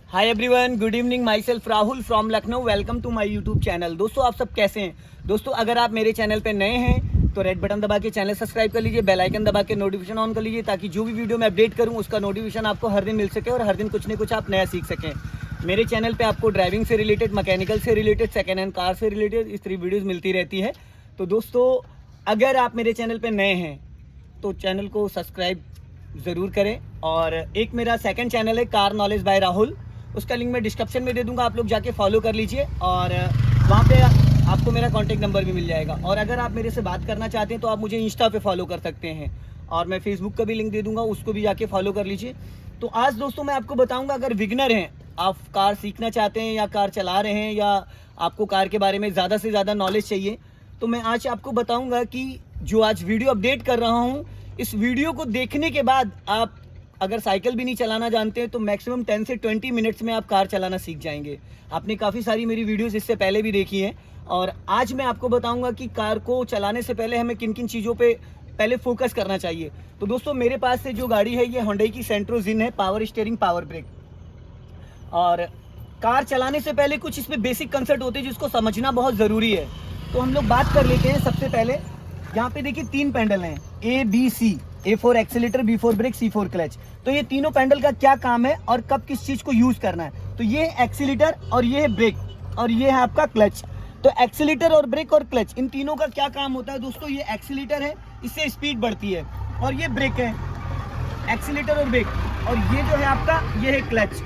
Hi everyone, good evening. Myself Rahul from Lucknow. Welcome to my YouTube channel. दोस्तों, आप सब कैसे हैं? दोस्तों, अगर आप मेरे चैनल पे नए हैं तो रेड बटन दबा के चैनल सब्सक्राइब कर लीजिए, बेल आइकन दबा के नोटिफिकेशन ऑन कर लीजिए, ताकि जो भी वीडियो मैं अपडेट करूं उसका नोटिफिकेशन आपको हर दिन मिल सके और हर दिन कुछ न कुछ आप नया सीख सकें। मेरे चैनल पे आपको ड्राइविंग से रिलेटेड, मैकेनिकल से रिलेटेड, सेकेंड हैंड कार से रिलेटेड इस तरह वीडियोज़ मिलती रहती है। तो दोस्तों, अगर आप मेरे चैनल पर नए हैं तो चैनल को सब्सक्राइब ज़रूर करें। और एक मेरा सेकंड चैनल है कार नॉलेज बाय राहुल, उसका लिंक मैं डिस्क्रिप्शन में दे दूंगा, आप लोग जाके फॉलो कर लीजिए और वहाँ पे आपको मेरा कॉन्टैक्ट नंबर भी मिल जाएगा। और अगर आप मेरे से बात करना चाहते हैं तो आप मुझे इंस्टा पे फॉलो कर सकते हैं और मैं फेसबुक का भी लिंक दे दूंगा, उसको भी जाके फॉलो कर लीजिए। तो आज दोस्तों मैं आपको बताऊँगा, अगर बिगनर हैं, आप कार सीखना चाहते हैं या कार चला रहे हैं या आपको कार के बारे में ज़्यादा से ज़्यादा नॉलेज चाहिए, तो मैं आज आपको बताऊँगा कि जो आज वीडियो अपडेट कर रहा हूँ, इस वीडियो को देखने के बाद आप अगर साइकिल भी नहीं चलाना जानते हैं तो मैक्सिमम 10 से 20 मिनट्स में आप कार चलाना सीख जाएंगे। आपने काफ़ी सारी मेरी वीडियोस इससे पहले भी देखी हैं और आज मैं आपको बताऊंगा कि कार को चलाने से पहले हमें किन किन चीज़ों पे पहले फोकस करना चाहिए। तो दोस्तों, मेरे पास से जो गाड़ी है ये होंडा की सेंट्रो जिन है, पावर स्टीयरिंग, पावर ब्रेक। और कार चलाने से पहले कुछ इसमें बेसिक कंसेप्ट होते हैं जिसको समझना बहुत ज़रूरी है। तो हम लोग बात कर लेते हैं। सबसे पहले यहाँ पे देखिए 3 पैडल हैं, A B C, A4 accelerator, B4 brake, C4 clutch. तो ये तीनों पैडल का क्या काम है और कब किस चीज़ को यूज़ करना है। तो ये एक्सीलेटर और ये है ब्रेक और ये है आपका क्लच। तो एक्सीलेटर और ब्रेक और क्लच, इन तीनों का क्या काम होता है दोस्तों? ये एक्सीलेटर है, इससे स्पीड बढ़ती है, और ये ब्रेक है, एक्सीलेटर और ब्रेक। और ये जो है आपका, ये है क्लच।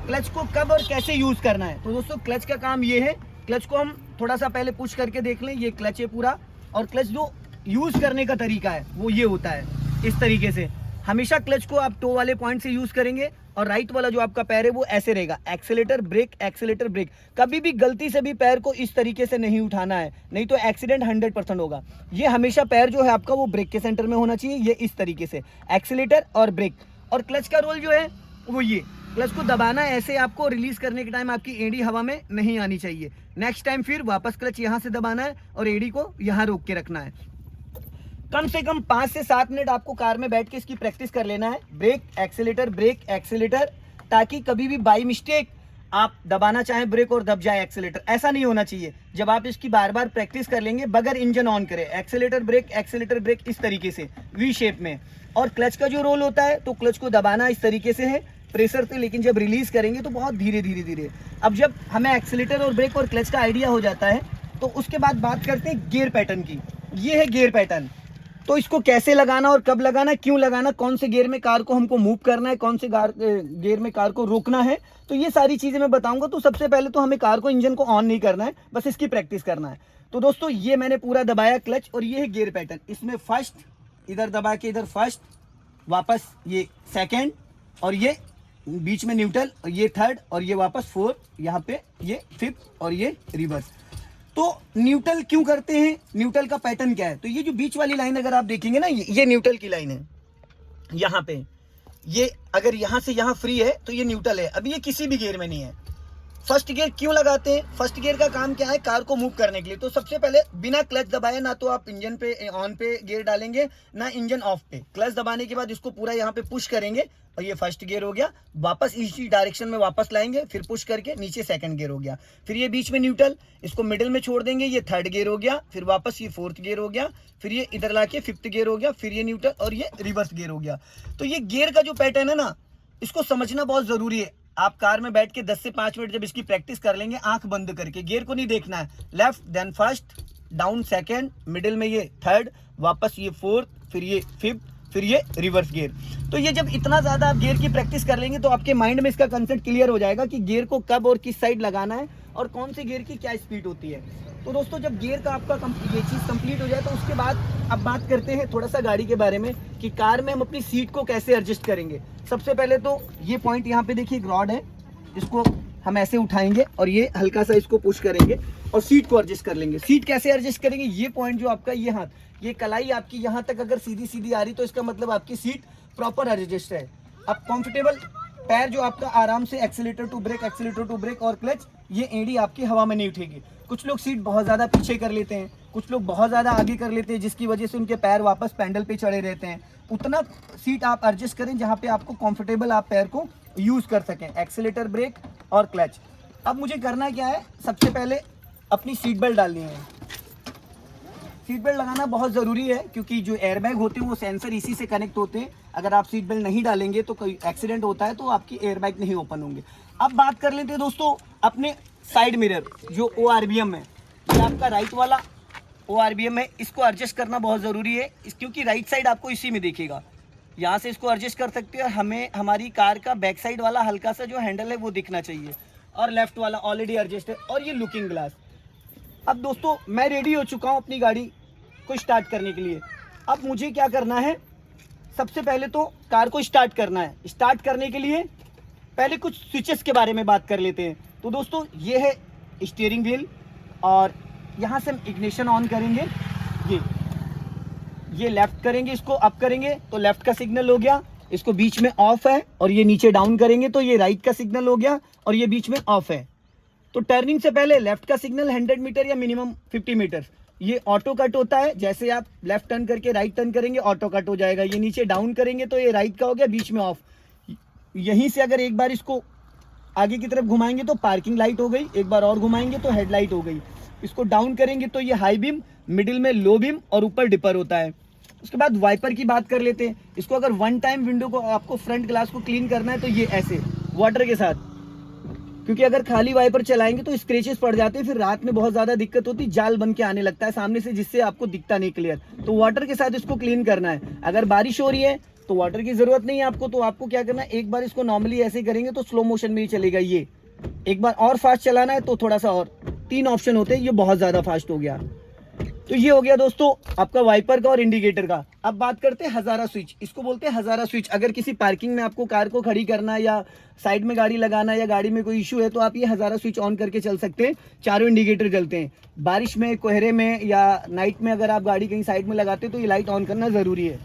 क्लच को कब और कैसे यूज़ करना है? तो दोस्तों, क्लच का काम ये है। क्लच को हम थोड़ा सा पहले पुश करके देख लें। ये क्लच है पूरा, और क्लच जो यूज़ करने का तरीका है वो ये होता है इस तरीके से। हमेशा क्लच को आप टो वाले पॉइंट से यूज़ करेंगे और राइट वाला जो आपका पैर है वो ऐसे रहेगा, एक्सीलेटर ब्रेक, एक्सीलेटर ब्रेक। कभी भी गलती से भी पैर को इस तरीके से नहीं उठाना है, नहीं तो एक्सीडेंट 100% होगा। ये हमेशा पैर जो है आपका वो ब्रेक के सेंटर में होना चाहिए, ये इस तरीके से, एक्सीलेटर और ब्रेक। और क्लच का रोल जो है वो ये, क्लच को दबाना है ऐसे, आपको रिलीज करने के टाइम आपकी एड़ी हवा में नहीं आनी चाहिए। नेक्स्ट टाइम फिर वापस क्लच यहाँ से दबाना है और एड़ी को यहाँ रोक के रखना है। कम से कम 5 से 7 मिनट आपको कार में बैठ के इसकी प्रैक्टिस कर लेना है, ब्रेक एक्सीलेटर, ताकि कभी भी बाई मिस्टेक आप दबाना चाहें ब्रेक और दब जाए एक्सीलेटर, ऐसा नहीं होना चाहिए। जब आप इसकी बार बार प्रैक्टिस कर लेंगे बगैर इंजन ऑन करे, एक्सीलेटर ब्रेक इस तरीके से वी शेप में। और क्लच का जो रोल होता है, तो क्लच को दबाना इस तरीके से है प्रेशर पे, लेकिन जब रिलीज करेंगे तो बहुत धीरे धीरे। अब जब हमें एक्सीलेटर और ब्रेक और क्लच का आइडिया हो जाता है तो उसके बाद बात करते हैं गियर पैटर्न की। ये है गियर पैटर्न। तो इसको कैसे लगाना और कब लगाना, क्यों लगाना, कौन से गियर में कार को हमको मूव करना है, कौन से गियर में कार को रोकना है, तो ये सारी चीज़ें मैं बताऊंगा। तो सबसे पहले तो हमें कार को, इंजन को ऑन नहीं करना है, बस इसकी प्रैक्टिस करना है। तो दोस्तों, ये मैंने पूरा दबाया क्लच, और ये है गियर पैटर्न। इसमें फर्स्ट, इधर दबा के इधर फर्स्ट, वापस ये सेकेंड, और ये बीच में न्यूट्रल, और ये थर्ड, और ये वापस फोर्थ, यहाँ पे ये फिफ्थ, और ये रिवर्स। तो न्यूट्रल क्यों करते हैं, न्यूट्रल का पैटर्न क्या है? तो ये जो बीच वाली लाइन अगर आप देखेंगे ना, ये न्यूट्रल की लाइन है। यहाँ पे ये अगर यहाँ से यहाँ फ्री है तो ये न्यूट्रल है। अभी ये किसी भी गियर में नहीं है। फर्स्ट गियर क्यों लगाते हैं? फर्स्ट गियर का काम क्या है? कार को मूव करने के लिए। तो सबसे पहले बिना क्लच दबाए ना तो आप इंजन पे ऑन पे गियर डालेंगे, ना इंजन ऑफ पे। क्लच दबाने के बाद इसको पूरा यहाँ पे पुश करेंगे और ये फर्स्ट गियर हो गया। वापस इसी डायरेक्शन में वापस लाएंगे, फिर पुश करके नीचे सेकंड गियर हो गया। फिर ये बीच में न्यूट्रल, इसको मिडिल में छोड़ देंगे, ये थर्ड गियर हो गया। फिर वापस ये फोर्थ गियर हो गया। फिर ये इधर लाके फिफ्थ गियर हो गया। फिर ये न्यूट्रल और ये रिवर्स गियर हो गया। तो ये गियर का जो पैटर्न है ना, इसको समझना बहुत जरूरी है। आप कार में बैठ के 10 से 5 मिनट जब इसकी प्रैक्टिस कर लेंगे, आंख बंद करके, गियर को नहीं देखना है, left then first, down second, middle में ये थर्ड, वापस ये फोर्थ, फिर ये फिफ्थ, फिर ये रिवर्स गियर। तो ये जब इतना ज्यादा आप गियर की प्रैक्टिस कर लेंगे तो आपके माइंड में इसका कंसेप्ट क्लियर हो जाएगा कि गियर को कब और किस साइड लगाना है और कौन से गियर की क्या स्पीड होती है। तो दोस्तों, जब गियर का आपका ये चीज़ कंप्लीट हो जाए तो उसके बाद अब बात करते हैं थोड़ा सा गाड़ी के बारे में कि कार में हम अपनी सीट को कैसे एडजस्ट करेंगे। सबसे पहले तो ये पॉइंट यहाँ पे देखिए, एक रॉड है, इसको हम ऐसे उठाएंगे और ये हल्का सा इसको पुश करेंगे और सीट को एडजस्ट कर लेंगे। सीट कैसे एडजस्ट करेंगे? ये पॉइंट जो आपका, ये हाथ, ये कलाई आपकी यहाँ तक अगर सीधी सीधी आ रही तो इसका मतलब आपकी सीट प्रॉपर एडजस्ट है। अब कंफर्टेबल पैर जो आपका आराम से एक्सीलेटर टू ब्रेक और क्लच, ये एड़ी आपकी हवा में नहीं उठेगी। कुछ लोग सीट बहुत ज़्यादा पीछे कर लेते हैं, कुछ लोग बहुत ज़्यादा आगे कर लेते हैं, जिसकी वजह से उनके पैर वापस पैडल पे चढ़े रहते हैं। उतना सीट आप एडजस्ट करें जहाँ पे आपको कंफर्टेबल आप पैर को यूज़ कर सकें, एक्सीलेटर, ब्रेक और क्लच। अब मुझे करना क्या है, सबसे पहले अपनी सीट बेल्ट डालनी है। सीट बेल्ट लगाना बहुत ज़रूरी है क्योंकि जो एयरबैग होते हैं वो सेंसर इसी से कनेक्ट होते हैं। अगर आप सीट बेल्ट नहीं डालेंगे तो कोई एक्सीडेंट होता है तो आपकी एयरबैग नहीं ओपन होंगे। अब बात कर लेते हैं दोस्तों अपने साइड मिरर जो ORBM है। ये आपका राइट वाला ORBM है, इसको एडजस्ट करना बहुत ज़रूरी है क्योंकि राइट साइड आपको इसी में दिखेगा। यहाँ से इसको एडजस्ट कर सकते हैं। हमें हमारी कार का बैक साइड वाला हल्का सा जो हैंडल है वो दिखना चाहिए और लेफ्ट वाला ऑलरेडी एडजस्ट है। और ये लुकिंग ग्लास। अब दोस्तों मैं रेडी हो चुका हूँ अपनी गाड़ी को स्टार्ट करने के लिए। अब मुझे क्या करना है, सबसे पहले तो कार को स्टार्ट करना है। स्टार्ट करने के लिए पहले कुछ स्विचेस के बारे में बात कर लेते हैं। तो दोस्तों ये है स्टीयरिंग व्हील और यहाँ से हम इग्निशन ऑन करेंगे। ये लेफ्ट करेंगे, इसको अप करेंगे तो लेफ्ट का सिग्नल हो गया, इसको बीच में ऑफ है। और ये नीचे डाउन करेंगे तो ये राइट का सिग्नल हो गया और ये बीच में ऑफ है। तो टर्निंग से पहले लेफ्ट का सिग्नल 100 मीटर या मिनिमम 50 मीटर। ये ऑटो कट होता है, जैसे आप लेफ्ट टर्न करके राइट टर्न करेंगे ऑटो कट हो जाएगा। ये नीचे डाउन करेंगे तो ये राइट का हो गया, बीच में ऑफ। यहीं से अगर एक बार इसको आगे की तरफ घुमाएंगे तो पार्किंग लाइट हो गई, एक बार और घुमाएंगे तो हेडलाइट हो गई। इसको डाउन करेंगे तो ये हाई बीम, मिडिल में लो बीम और ऊपर डिपर होता है। उसके बाद वाइपर की बात कर लेते हैं। इसको अगर वन टाइम विंडो को आपको फ्रंट ग्लास को क्लीन करना है तो ये ऐसे वाटर के साथ, क्योंकि अगर खाली वाइपर चलाएंगे तो स्क्रैचेस पड़ जाते हैं, फिर रात में बहुत ज़्यादा दिक्कत होती है, जाल बन के आने लगता है सामने से, जिससे आपको दिखता नहीं क्लियर। तो वाटर के साथ इसको क्लीन करना है। अगर बारिश हो रही है तो वाटर की ज़रूरत नहीं है आपको, तो आपको क्या करना है, एक बार इसको नॉर्मली ऐसे करेंगे तो स्लो मोशन में ही चलेगा। ये एक बार और फास्ट चलाना है तो थोड़ा सा और, 3 ऑप्शन होते हैं, ये बहुत ज़्यादा फास्ट हो गया। तो ये हो गया दोस्तों आपका वाइपर का और इंडिकेटर का। अब बात करते हैं हजारा स्विच। इसको बोलते हैं हजारा स्विच। अगर किसी पार्किंग में आपको कार को खड़ी करना है या साइड में गाड़ी लगाना है या गाड़ी में कोई इशू है तो आप ये हजारा स्विच ऑन करके चल सकते हैं। चारों इंडिकेटर जलते हैं। बारिश में, कोहरे में या नाइट में अगर आप गाड़ी कहीं साइड में लगाते हैं तो ये लाइट ऑन करना ज़रूरी है।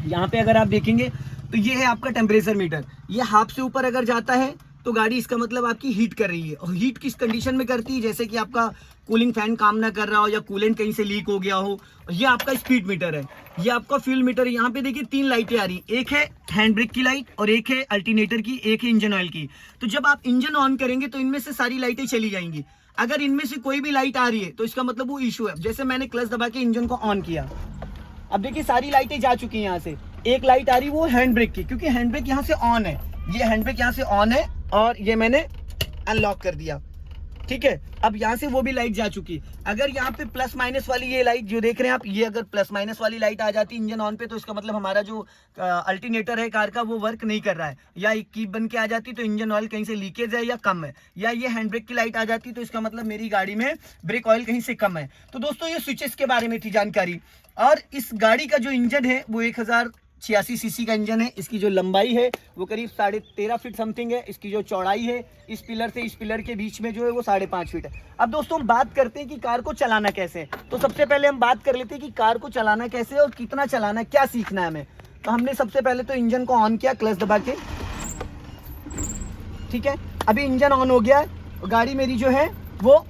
यहाँ पे अगर आप देखेंगे तो ये है आपका टेम्परेचर मीटर। ये हाफ से ऊपर अगर जाता है तो गाड़ी इसका मतलब आपकी हीट कर रही है। और हीट किस कंडीशन में करती है, जैसे कि आपका कूलिंग फैन काम ना कर रहा हो या कूलेंट कहीं से लीक हो गया हो। ये आपका स्पीड मीटर है, ये आपका फ्यूल मीटर है। यहाँ पे देखिए 3 लाइटें आ रही, एक है हैंड ब्रेक की लाइट और एक है अल्टरनेटर की, एक है इंजन ऑयल की। तो जब आप इंजन ऑन करेंगे तो इनमें से सारी लाइटें चली जाएंगी। अगर इनमें से कोई भी लाइट आ रही है तो इसका मतलब वो इशू है। जैसे मैंने क्लच दबा के इंजन को ऑन किया, अब देखिए सारी लाइटें जा चुकी हैं। यहाँ से एक लाइट आ रही वो हैंड ब्रेक की, क्योंकि हैंड ब्रेक यहाँ से ऑन है। ये हैंड ब्रेक यहाँ से ऑन है और ये मैंने अनलॉक कर दिया, ठीक है। अब यहाँ से वो भी लाइट जा चुकी। अगर यहाँ पे प्लस माइनस वाली ये लाइट जो देख रहे हैं आप, ये अगर प्लस माइनस वाली लाइट आ जाती इंजन ऑन पे तो इसका मतलब हमारा जो अल्टरनेटर है कार का वो वर्क नहीं कर रहा है। या एक कीप बन के आ जाती तो इंजन ऑयल कहीं से लीकेज है या कम है। या ये हैंड ब्रेक की लाइट आ जाती तो इसका मतलब मेरी गाड़ी में ब्रेक ऑयल कहीं से कम है। तो दोस्तों ये स्विचेस के बारे में थी जानकारी। और इस गाड़ी का जो इंजन है वो 1086 सीसी का इंजन है। इसकी जो लंबाई है वो करीब 13.5 फीट समथिंग है। इसकी जो चौड़ाई है इस पिलर से इस पिलर के बीच में जो है वो 5.5 फीट है। अब दोस्तों हम बात करते हैं कि कार को चलाना कैसे है। तो सबसे पहले हम बात कर लेते हैं कि कार को चलाना कैसे है और कितना चलाना है, क्या सीखना है हमें। तो हमने सबसे पहले तो इंजन को ऑन किया क्लच दबा के, ठीक है। अभी इंजन ऑन हो गया है, गाड़ी मेरी जो है वो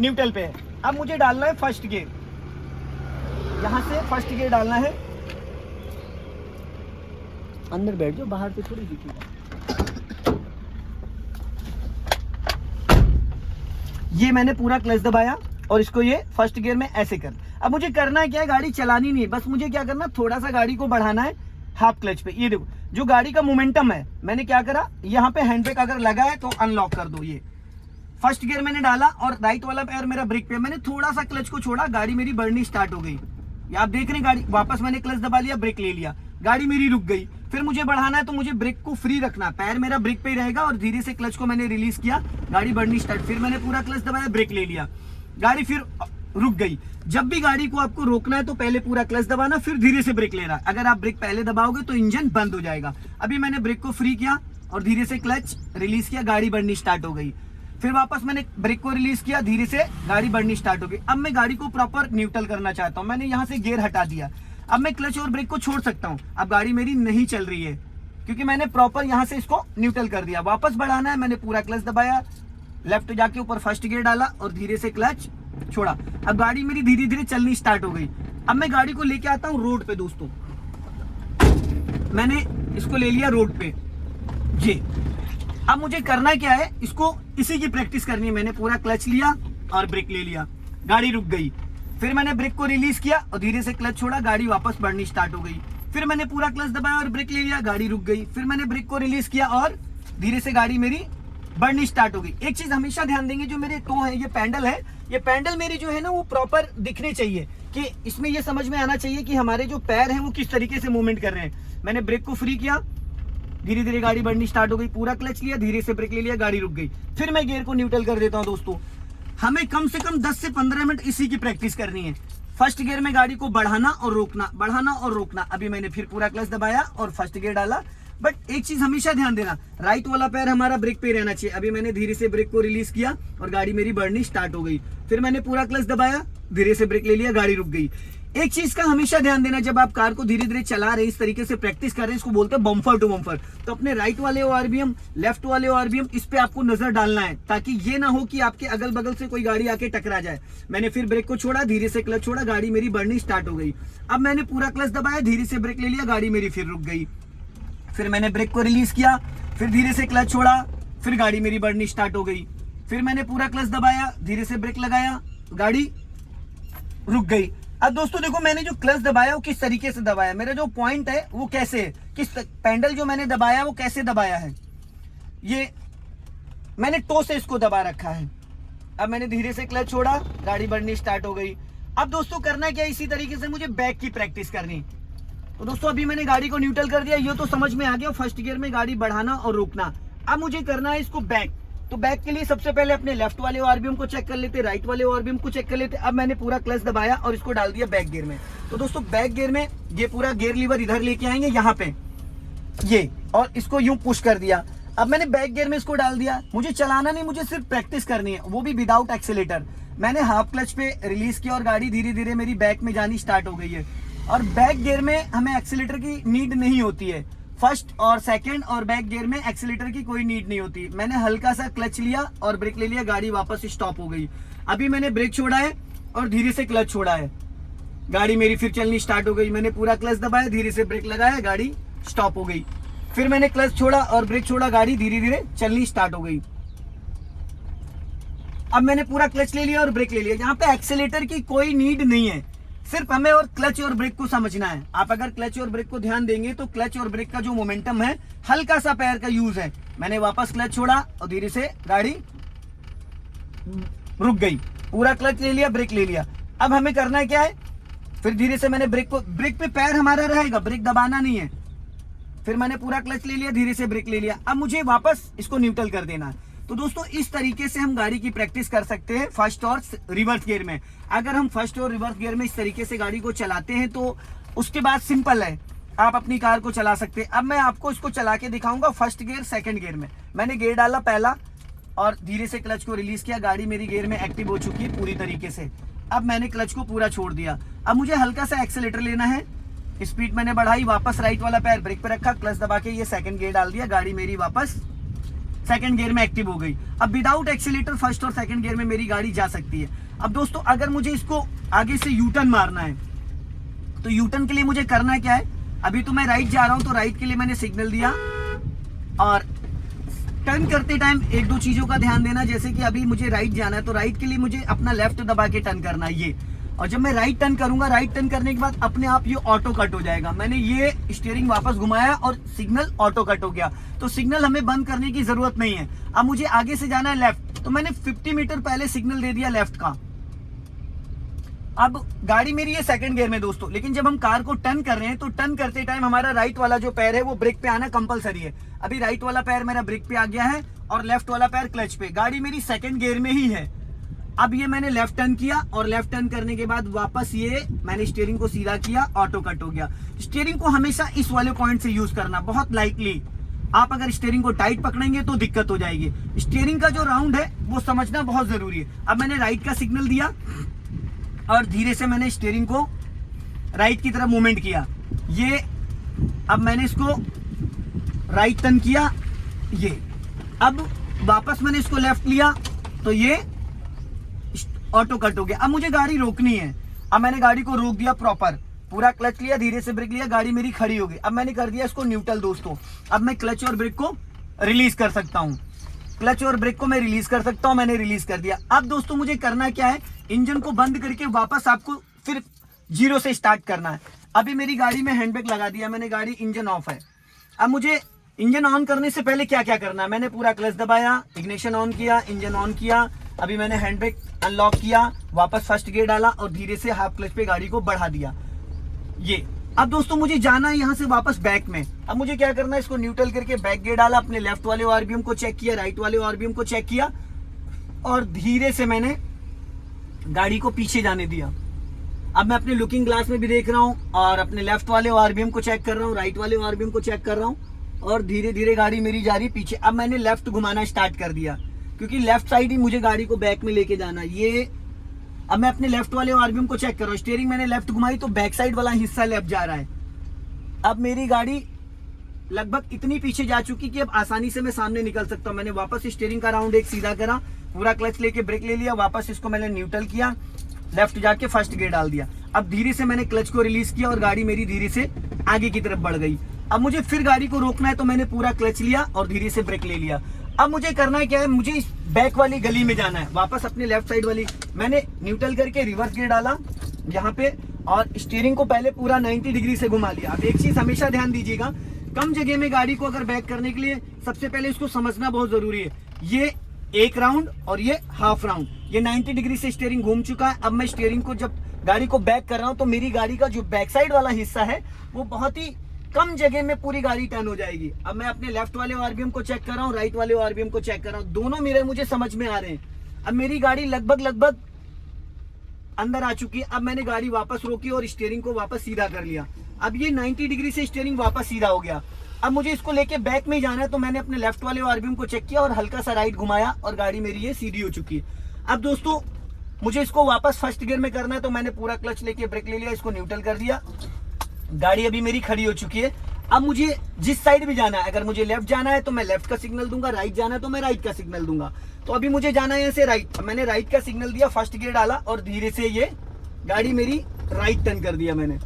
न्यूट्रल पे है। अब मुझे डालना है फर्स्ट गियर, यहाँ से फर्स्ट गियर डालना है। अंदर बैठ जाओ, बाहर पे थोड़ी दिखेगा। ये मैंने पूरा क्लच दबाया और इसको ये फर्स्ट गियर में ऐसे कर। अब मुझे करना है क्या है, गाड़ी चलानी नहीं है, बस मुझे क्या करना, थोड़ा सा गाड़ी को बढ़ाना है हाफ क्लच पे। ये देखो जो गाड़ी का मोमेंटम है, मैंने क्या करा, यहाँ पे हैंड ब्रेक अगर लगा है तो अनलॉक कर दो। ये फर्स्ट गियर मैंने डाला और राइट वाला पैर मेरा ब्रेक पे, मैंने थोड़ा सा क्लच को छोड़ा, गाड़ी मेरी बढ़नी स्टार्ट हो गई। ये आप देख रहे हैं गाड़ी, वापस मैंने क्लच दबा लिया, ब्रेक ले लिया, गाड़ी मेरी रुक गई। फिर मुझे बढ़ाना है तो मुझे ब्रेक को फ्री रखना, पैर मेरा ब्रेक पे ही रहेगा और धीरे से क्लच को मैंने रिलीज किया, गाड़ी बढ़नी स्टार्ट। फिर मैंने पूरा क्लच दबाया, ब्रेक ले लिया, गाड़ी फिर रुक गई। जब भी गाड़ी को आपको रोकना है तो पहले पूरा क्लच दबाना, फिर धीरे से ब्रेक लेना। अगर आप ब्रेक पहले दबाओगे तो इंजन बंद हो जाएगा। अभी मैंने ब्रेक को फ्री किया और धीरे से क्लच रिलीज किया, गाड़ी बढ़नी स्टार्ट हो गई। फिर वापस मैंने ब्रेक को रिलीज किया, धीरे से गाड़ी बढ़नी स्टार्ट हो गई। अब मैं गाड़ी को प्रॉपर न्यूट्रल करना चाहता हूँ, मैंने यहाँ से गियर हटा दिया। अब मैं क्लच और ब्रेक को छोड़ सकता हूँ। अब गाड़ी मेरी नहीं चल रही है क्योंकि मैंने प्रॉपर यहाँ से इसको न्यूट्रल कर दिया। वापस बढ़ाना है, मैंने पूरा क्लच दबाया, लेफ्ट जाके ऊपर फर्स्ट गियर डाला और धीरे से क्लच छोड़ा। अब गाड़ी मेरी धीरे धीरे चलनी स्टार्ट हो गई। अब मैं गाड़ी को लेके आता हूँ रोड पे। दोस्तों मैंने इसको ले लिया रोड पे, ये। अब मुझे करना क्या है, इसको इसी की प्रैक्टिस करनी है। मैंने पूरा क्लच लिया और ब्रेक ले लिया, गाड़ी रुक गई। फिर मैंने ब्रेक को रिलीज किया और धीरे से क्लच छोड़ा, गाड़ी वापस बढ़नी स्टार्ट हो गई। फिर मैंने पूरा क्लच दबाया और ब्रेक ले लिया, गाड़ी रुक गई। फिर मैंने ब्रेक को रिलीज किया और धीरे से गाड़ी मेरी बढ़नी स्टार्ट हो गई। एक चीज हमेशा ध्यान देंगे, जो मेरे टो है, ये पैंडल है, ये पैंडल मेरी जो है ना वो प्रॉपर दिखने चाहिए, कि इसमें ये समझ में आना चाहिए कि हमारे जो पैर हैं वो किस तरीके से मूवमेंट कर रहे हैं। मैंने ब्रेक को फ्री किया, धीरे धीरे गाड़ी बढ़नी स्टार्ट हो गई, पूरा क्लच लिया, धीरे से ब्रेक ले लिया, गाड़ी रुक गई। फिर मैं गियर को न्यूट्रल कर देता हूं। दोस्तों हमें कम से कम 10 से 15 मिनट इसी की प्रैक्टिस करनी है। फर्स्ट गियर में गाड़ी को बढ़ाना और रोकना, बढ़ाना और रोकना। अभी मैंने फिर पूरा क्लच दबाया और फर्स्ट गियर डाला। बट एक चीज हमेशा ध्यान देना, राइट वाला पैर हमारा ब्रेक पे रहना चाहिए। अभी मैंने धीरे से ब्रेक को रिलीज किया और गाड़ी मेरी बढ़नी स्टार्ट हो गई। फिर मैंने पूरा क्लच दबाया, धीरे से ब्रेक ले लिया, गाड़ी रुक गई। एक चीज का हमेशा ध्यान देना, जब आप कार को धीरे धीरे चला रहे हैं, इस तरीके से प्रैक्टिस कर रहे हैं, इसको बोलते हैं बम्पर टू बम्पर। तो अपने राइट वाले आरबीएम, लेफ्ट वाले आरबीएम, इस पे आपको नजर डालना है, ताकि ये ना हो कि आपके अगल बगल से कोई गाड़ी आके टकरा जाए। मैंने फिर ब्रेक को छोड़ा, धीरे से क्लच छोड़ा, गाड़ी मेरी बढ़नी स्टार्ट हो गई। अब मैंने पूरा क्लच दबाया, धीरे से ब्रेक ले लिया, गाड़ी मेरी फिर रुक गई। फिर मैंने ब्रेक को रिलीज किया, फिर धीरे से क्लच छोड़ा, फिर गाड़ी मेरी बढ़नी स्टार्ट हो गई। फिर मैंने पूरा क्लच दबाया, धीरे से ब्रेक लगाया, गाड़ी रुक गई। अब दोस्तों देखो, मैंने जो क्लच दबाया वो किस तरीके से दबाया, मेरा जो पॉइंट है वो कैसे है, किस पैंडल जो मैंने दबाया वो कैसे दबाया है, ये मैंने टो से इसको दबा रखा है। अब मैंने धीरे से क्लच छोड़ा, गाड़ी बढ़नी स्टार्ट हो गई। अब दोस्तों करना क्या, इसी तरीके से मुझे बैक की प्रैक्टिस करनी। तो दोस्तों अभी मैंने गाड़ी को न्यूट्रल कर दिया, ये तो समझ में आ गया, फर्स्ट गियर में गाड़ी बढ़ाना और रोकना। अब मुझे करना है इसको बैक। तो बैक के लिए सबसे पहले अपने लेफ्ट वाले आरबीएम को चेक कर लेते, राइट वाले आरबीएम को चेक कर लेते। अब मैंने पूरा क्लच दबाया और इसको डाल दिया बैक गियर में। तो दोस्तों बैक गियर में ये पूरा गियर लीवर इधर लेके आएंगे यहाँ पे, ये, और इसको यूं पुश कर दिया। अब मैंने बैक गियर में इसको डाल दिया। मुझे चलाना नहीं, मुझे सिर्फ प्रैक्टिस करनी है, वो भी विदाउट एक्सीलेटर। मैंने हाफ क्लच पे रिलीज किया और गाड़ी धीरे धीरे मेरी बैक में जानी स्टार्ट हो गई है। और बैक गियर में हमें एक्सीलेटर की नीड नहीं होती है। फर्स्ट और सेकंड और बैक गियर में एक्सीलेटर की कोई नीड नहीं होती। मैंने हल्का सा क्लच लिया और ब्रेक ले लिया, गाड़ी वापस स्टॉप हो गई। अभी मैंने ब्रेक छोड़ा है और धीरे से क्लच छोड़ा है, गाड़ी मेरी फिर चलनी स्टार्ट हो गई। मैंने पूरा क्लच दबाया, धीरे से ब्रेक लगाया, गाड़ी स्टॉप हो गई। फिर मैंने क्लच छोड़ा और ब्रेक छोड़ा, गाड़ी धीरे धीरे चलनी स्टार्ट हो गई। अब मैंने पूरा क्लच ले लिया और ब्रेक ले लिया। यहाँ पे एक्सीलेटर की कोई नीड नहीं है, सिर्फ हमें और क्लच और ब्रेक को समझना है। आप अगर क्लच और ब्रेक को ध्यान देंगे तो क्लच और ब्रेक का जो मोमेंटम है, हल्का सा पैर का यूज है। मैंने वापस क्लच छोड़ा और धीरे से गाड़ी रुक गई, पूरा क्लच ले लिया, ब्रेक ले लिया। अब हमें करना क्या है, फिर धीरे से मैंने ब्रेक पे पैर हमारा रहेगा, ब्रेक दबाना नहीं है। फिर मैंने पूरा क्लच ले लिया, धीरे से ब्रेक ले लिया। अब मुझे वापस इसको न्यूट्रल कर देना है। तो दोस्तों इस तरीके से हम गाड़ी की प्रैक्टिस कर सकते हैं फर्स्ट और रिवर्स गियर में। अगर हम फर्स्ट और रिवर्स गियर में इस तरीके से गाड़ी को चलाते हैं तो उसके बाद सिंपल है, आप अपनी कार को चला सकते हैं। अब मैं आपको इसको चला के दिखाऊंगा फर्स्ट गियर सेकंड गियर में। मैंने गियर डाला पहला और धीरे से क्लच को रिलीज किया, गाड़ी मेरी गियर में एक्टिव हो चुकी है पूरी तरीके से। अब मैंने क्लच को पूरा छोड़ दिया। अब मुझे हल्का सा एक्सीलेटर लेना है, स्पीड मैंने बढ़ाई, वापस राइट वाला पैर ब्रेक पे रखा, क्लच दबा के ये सेकंड गियर डाल दिया, गाड़ी मेरी वापस सेकंड गियर में एक्टिव हो गई। अब विदाउट एक्सीलेटर फर्स्ट और सेकंड गियर में मेरी गाड़ी जा सकती है। अब दोस्तों अगर मुझे इसको आगे से यू टर्न मारना है तो यू टर्न के लिए मुझे करना क्या है, अभी तो मैं राइट जा रहा हूं तो राइट के लिए मैंने सिग्नल दिया। और टर्न करते टाइम एक दो चीजों का ध्यान देना, जैसे कि अभी मुझे राइट जाना है तो राइट के लिए मुझे अपना लेफ्ट दबा के टर्न करना है ये। और जब मैं राइट टर्न करूंगा, राइट टर्न करने के बाद अपने आप ये ऑटो कट हो जाएगा। मैंने ये स्टीयरिंग वापस घुमाया और सिग्नल ऑटो कट हो गया, तो सिग्नल हमें बंद करने की जरूरत नहीं है। अब मुझे आगे से जाना है लेफ्ट, तो मैंने 50 मीटर पहले सिग्नल दे दिया लेफ्ट का। अब गाड़ी मेरी है सेकंड गियर में दोस्तों, लेकिन जब हम कार को टर्न कर रहे हैं तो टर्न करते टाइम हमारा राइट वाला जो पैर है वो ब्रेक पे आना कंपलसरी है। अभी राइट वाला पैर मेरा ब्रेक पे आ गया है और लेफ्ट वाला पैर क्लच पे। गाड़ी मेरी सेकंड गियर में ही है। अब ये मैंने लेफ्ट टर्न किया और लेफ्ट टर्न करने के बाद वापस ये मैंने स्टीयरिंग को सीधा किया, ऑटो कट हो गया। स्टीयरिंग को हमेशा इस वाले पॉइंट से यूज करना, बहुत लाइटली। आप अगर स्टीयरिंग को टाइट पकड़ेंगे तो दिक्कत हो जाएगी। स्टीयरिंग का जो राउंड है वो समझना बहुत जरूरी है। अब मैंने राइट का सिग्नल दिया और धीरे से मैंने स्टीयरिंग को राइट की तरफ मूवमेंट किया। ये अब मैंने इसको राइट टर्न किया, ये अब वापस मैंने इसको लेफ्ट लिया तो ये ऑटो कट हो गया। अब मुझे गाड़ी रोकनी है। अब मैंने गाड़ी को रोक दिया प्रॉपर, पूरा क्लच लिया, धीरे से ब्रेक लिया, गाड़ी मेरी खड़ी हो गई। अब मैंने कर दिया इसको न्यूट्रल दोस्तों। अब मैं क्लच और ब्रेक को रिलीज कर सकता हूँ। क्लच और ब्रेक को मैं रिलीज कर सकता हूँ, मैंने रिलीज कर दिया। अब दोस्तों मुझे करना क्या है, इंजन को बंद करके वापस आपको फिर जीरो से स्टार्ट करना है। अभी मेरी गाड़ी में हैंड ब्रेक लगा दिया मैंने, गाड़ी इंजन ऑफ है। अब मुझे इंजन ऑन करने से पहले क्या क्या करना है, मैंने पूरा क्लच दबाया, इग्निशन ऑन किया, इंजन ऑन किया, अभी मैंने हैंड ब्रेक अनलॉक किया, वापस फर्स्ट गियर डाला और धीरे से हाफ क्लच पे गाड़ी को बढ़ा दिया। ये अब दोस्तों मुझे जाना है यहाँ से वापस बैक में। अब मुझे क्या करना है, इसको न्यूट्रल करके बैक गियर डाला, अपने लेफ्ट वाले आरबीएम को चेक किया, राइट वाले आरबीएम को चेक किया और धीरे से मैंने गाड़ी को पीछे जाने दिया। अब मैं अपने लुकिंग ग्लास में भी देख रहा हूँ और अपने लेफ्ट वाले आरबीएम को चेक कर रहा हूँ, राइट वाले आरबीएम को चेक कर रहा हूँ और धीरे धीरे गाड़ी मेरी जा रही पीछे। अब मैंने लेफ्ट घुमाना स्टार्ट कर दिया क्योंकि लेफ्ट साइड ही मुझे गाड़ी को बैक में लेके जाना। ये अब मैं अपने लेफ्ट वाले आरबीएम को चेक कर रहा हूँ, स्टीयरिंग मैंने लेफ्ट घुमाई तो बैक साइड वाला हिस्सा लेफ्ट जा रहा है। अब मेरी गाड़ी लगभग इतनी पीछे जा चुकी कि अब आसानी से मैं सामने निकल सकता हूँ। मैंने वापस स्टीयरिंग का राउंड एक सीधा करा, पूरा क्लच लेके ब्रेक ले लिया, वापस इसको मैंने न्यूट्रल किया, लेफ्ट जाके फर्स्ट गियर डाल दिया। अब धीरे से मैंने क्लच को रिलीज किया और गाड़ी मेरी धीरे से आगे की तरफ बढ़ गई। अब मुझे फिर गाड़ी को रोकना है तो मैंने पूरा क्लच लिया और धीरे से ब्रेक ले लिया। अब मुझे करना है क्या है, मुझे इस बैक वाली गली में जाना है, वापस अपने लेफ्ट साइड वाली। मैंने न्यूट्रल करके रिवर्स गियर डाला यहाँ पे और स्टीयरिंग को पहले पूरा 90 डिग्री से घुमा लिया। अब एक चीज हमेशा ध्यान दीजिएगा, कम जगह में गाड़ी को अगर बैक करने के लिए सबसे पहले इसको समझना बहुत जरूरी है। ये एक राउंड और ये हाफ राउंड, ये 90 डिग्री से स्टीयरिंग घूम चुका है। अब मैं स्टीयरिंग को जब गाड़ी को बैक कर रहा हूं तो मेरी गाड़ी का जो बैक साइड वाला हिस्सा है वो बहुत ही कम जगह में पूरी गाड़ी टर्न हो जाएगी। अब मैं अपने लेफ्ट वाले आरबीएम को चेक कर रहा हूँ, राइट वाले आरबीएम को चेक कर रहा हूँ, दोनों मेरे मुझे समझ में आ रहे हैं। अब मेरी गाड़ी लगभग अंदर आ चुकी है। अब मैंने गाड़ी वापस रोकी और स्टीयरिंग को वापस सीधा कर लिया। अब ये 90 डिग्री से स्टीयरिंग वापस सीधा हो गया। अब मुझे इसको लेके बैक में जाना है तो मैंने अपने लेफ्ट वाले आरबीएम को चेक किया और हल्का सा राइट घुमाया और गाड़ी मेरी ये सीधी हो चुकी है। अब दोस्तों मुझे इसको वापस फर्स्ट गियर में करना है तो मैंने पूरा क्लच लेके ब्रेक ले लिया, इसको न्यूट्रल कर दिया, गाड़ी अभी मेरी खड़ी हो चुकी है। अब मुझे जिस साइड भी जाना है, अगर मुझे लेफ्ट जाना है तो मैं लेफ्ट का सिग्नल दूंगा, राइट जाना है तो मैं राइट का सिग्नल दूंगा। तो अभी मुझे जाना है यहाँ से राइट, मैंने राइट का सिग्नल दिया, फर्स्ट गियर डाला और धीरे से ये गाड़ी मेरी राइट टर्न कर दिया मैंने।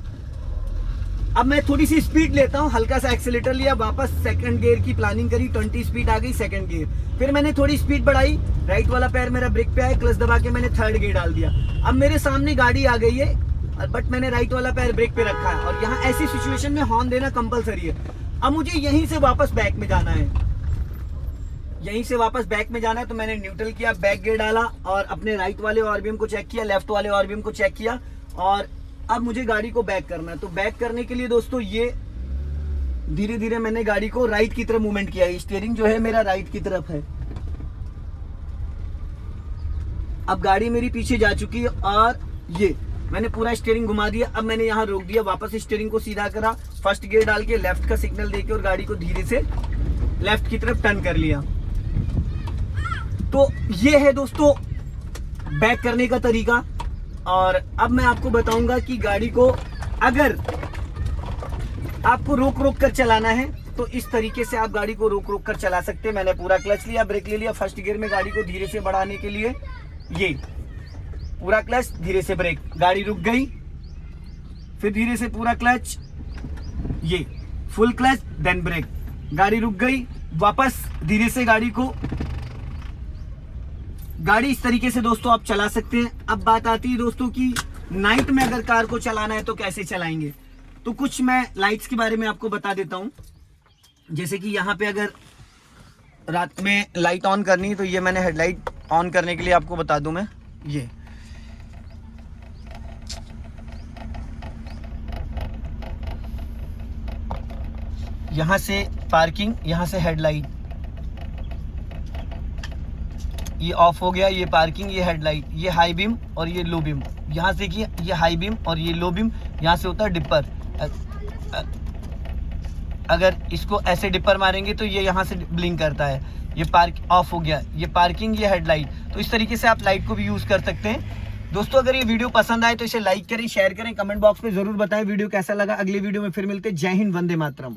अब मैं थोड़ी सी स्पीड लेता हूँ, हल्का सा एक्सीलेटर लिया, वापस सेकंड गियर की प्लानिंग करी, 20 स्पीड आ गई सेकंड गियर। फिर मैंने थोड़ी स्पीड बढ़ाई, राइट वाला पैर मेरा ब्रेक पे आया, क्लच दबा के मैंने थर्ड गियर डाल दिया। अब मेरे सामने गाड़ी आ गई है बट मैंने राइट वाला पैर ब्रेक पे रखा है और यहाँ ऐसी सिचुएशन में हॉर्न देना कंपलसरी है। अब मुझे यहीं से वापस बैक में जाना है, यहीं से वापस बैक में जाना है तो मैंने न्यूट्रल किया, बैक गियर डाला और अपने राइट वाले आरबीएम को चेक किया, लेफ्ट वाले आरबीएम को चेक किया और अब मुझे गाड़ी को बैक करना है। तो बैक करने के लिए दोस्तों ये धीरे धीरे मैंने गाड़ी को राइट की तरफ मूवमेंट किया, स्टीयरिंग जो है मेरा राइट की तरफ है। अब गाड़ी मेरी पीछे जा चुकी है और ये मैंने पूरा स्टीयरिंग घुमा दिया। अब मैंने यहाँ रोक दिया, वापस स्टीयरिंग को सीधा करा, फर्स्ट गियर डाल के लेफ्ट का सिग्नल देके और गाड़ी को धीरे से लेफ्ट की तरफ टर्न कर लिया। तो ये है दोस्तों बैक करने का तरीका। और अब मैं आपको बताऊंगा कि गाड़ी को अगर आपको रोक रोक कर चलाना है तो इस तरीके से आप गाड़ी को रोक रोक कर चला सकते हैं। मैंने पूरा क्लच लिया, ब्रेक ले लिया, फर्स्ट गियर में गाड़ी को धीरे से बढ़ाने के लिए ये पूरा क्लच, धीरे से ब्रेक, गाड़ी रुक गई, फिर धीरे से पूरा क्लच, ये फुल क्लच देन ब्रेक, गाड़ी रुक गई, वापस धीरे से गाड़ी इस तरीके से दोस्तों आप चला सकते हैं। अब बात आती है दोस्तों कि नाइट में अगर कार को चलाना है तो कैसे चलाएंगे। तो कुछ मैं लाइट्स के बारे में आपको बता देता हूं। जैसे कि यहाँ पे अगर रात में लाइट ऑन करनी है तो ये मैंने हेडलाइट ऑन करने के लिए आपको बता दूं मैं, ये यहाँ से पार्किंग, यहाँ से हेडलाइट, ये ऑफ हो गया, ये पार्किंग, ये हेडलाइट, ये हाई बीम और ये लो बीम। यहाँ से कि ये हाई बीम और ये लो बीम, यहाँ से होता है डिपर। अगर इसको ऐसे डिपर मारेंगे तो ये यहाँ से ब्लिंक करता है। ये पार्क ऑफ हो गया, ये पार्किंग, ये हेडलाइट। तो इस तरीके से आप लाइट को भी यूज़ कर सकते हैं। दोस्तों अगर ये वीडियो पसंद आए तो इसे लाइक करें, शेयर करें, कमेंट बॉक्स में ज़रूर बताएं वीडियो कैसा लगा। अगली वीडियो में फिर मिलते हैं। जय हिंद, वंदे मातरम।